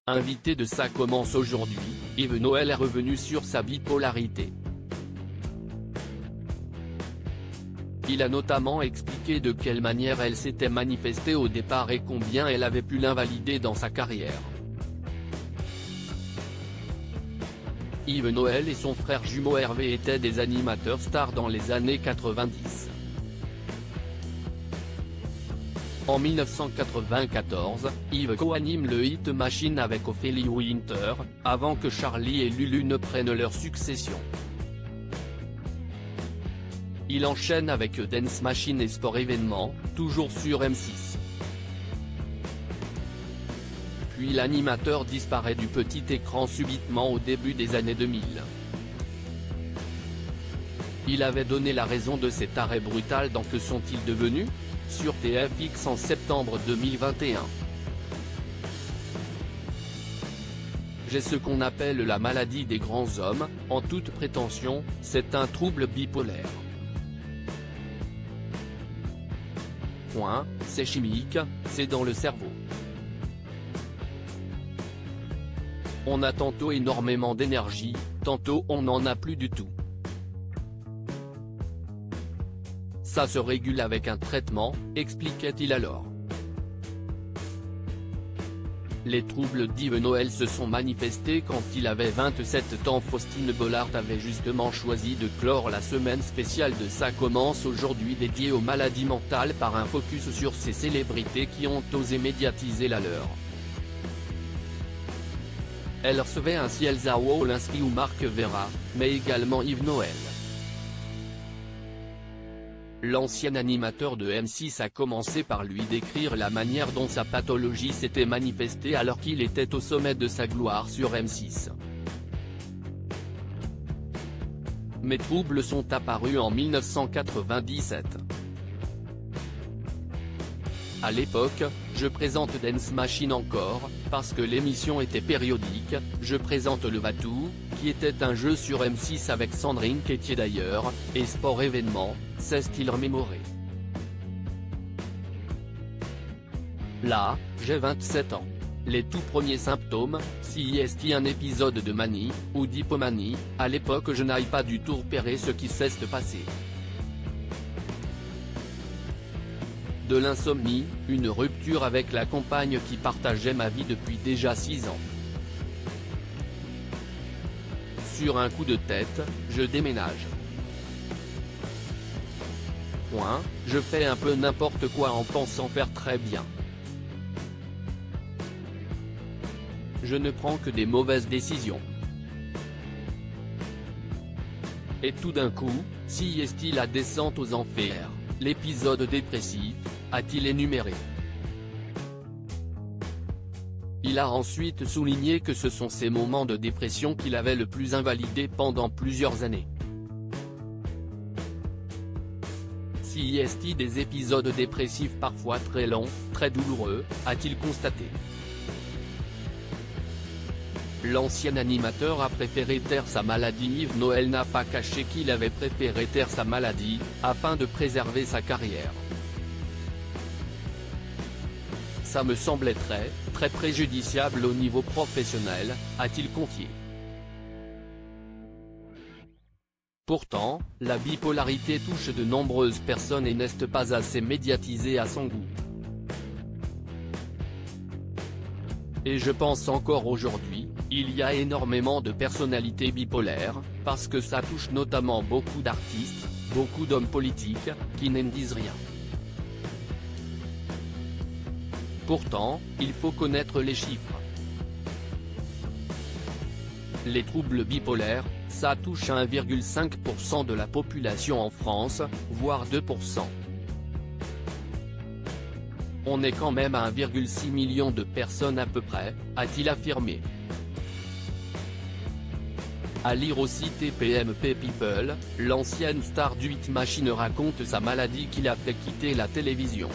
Invité de Ça commence aujourd'hui, Yves Noël est revenu sur sa bipolarité. Il a notamment expliqué de quelle manière elle s'était manifestée au départ et combien elle avait pu l'invalider dans sa carrière. Yves Noël et son frère jumeau Hervé étaient des animateurs stars dans les années 90. En 1994, Yves co-anime le Hit Machine avec Ophélie Winter, avant que Charlie et Lulu ne prennent leur succession. Il enchaîne avec Dance Machine et Sport Événement, toujours sur M6. Puis l'animateur disparaît du petit écran subitement au début des années 2000. Il avait donné la raison de cet arrêt brutal dans Que sont-ils devenus ? Sur TFX en septembre 2021. J'ai ce qu'on appelle la maladie des grands hommes, en toute prétention, c'est un trouble bipolaire. C'est chimique, c'est dans le cerveau. On a tantôt énormément d'énergie, tantôt on n'en a plus du tout. Ça se régule avec un traitement, expliquait-il alors. Les troubles d'Yves Noël se sont manifestés quand il avait 27 ans. Faustine Bollard avait justement choisi de clore la semaine spéciale de Ça commence aujourd'hui dédiée aux maladies mentales par un focus sur ces célébrités qui ont osé médiatiser la leur. Elle recevait ainsi Elsa Wolinski ou Marc Vera, mais également Yves Noël. L'ancien animateur de M6 a commencé par lui décrire la manière dont sa pathologie s'était manifestée alors qu'il était au sommet de sa gloire sur M6. Mes troubles sont apparus en 1997. À l'époque, je présente Dance Machine encore, parce que l'émission était périodique, je présente Le Va-Tout, qui était un jeu sur M6 avec Sandrine Quétier d'ailleurs, et Sport Événement, s'est-il remémoré. Là, j'ai 27 ans. Les tout premiers symptômes, si est-il un épisode de manie, ou d'hypomanie, à l'époque je n'aille pas du tout repérer ce qui s'est passé. De l'insomnie, une rupture avec la compagne qui partageait ma vie depuis déjà 6 ans. Sur un coup de tête, je déménage. Je fais un peu n'importe quoi en pensant faire très bien. Je ne prends que des mauvaises décisions. Et tout d'un coup, si est-il la descente aux enfers, l'épisode dépressif, a-t-il énuméré. Il a ensuite souligné que ce sont ces moments de dépression qu'il avait le plus invalidé pendant plusieurs années. Si est-il des épisodes dépressifs parfois très longs, très douloureux, a-t-il constaté. L'ancien animateur a préféré taire sa maladie. Yves Noël n'a pas caché qu'il avait préféré taire sa maladie, afin de préserver sa carrière. Ça me semblait très préjudiciable au niveau professionnel, a-t-il confié. Pourtant, la bipolarité touche de nombreuses personnes et n'est pas assez médiatisée à son goût. Et je pense encore aujourd'hui, il y a énormément de personnalités bipolaires, parce que ça touche notamment beaucoup d'artistes, beaucoup d'hommes politiques, qui n'en disent rien. Pourtant, il faut connaître les chiffres. Les troubles bipolaires, ça touche 1,5% de la population en France, voire 2%. On est quand même à 1,6 million de personnes à peu près, a-t-il affirmé. À lire aussi TPMP People, l'ancienne star du Hit Machine raconte sa maladie qui l'a fait quitter la télévision.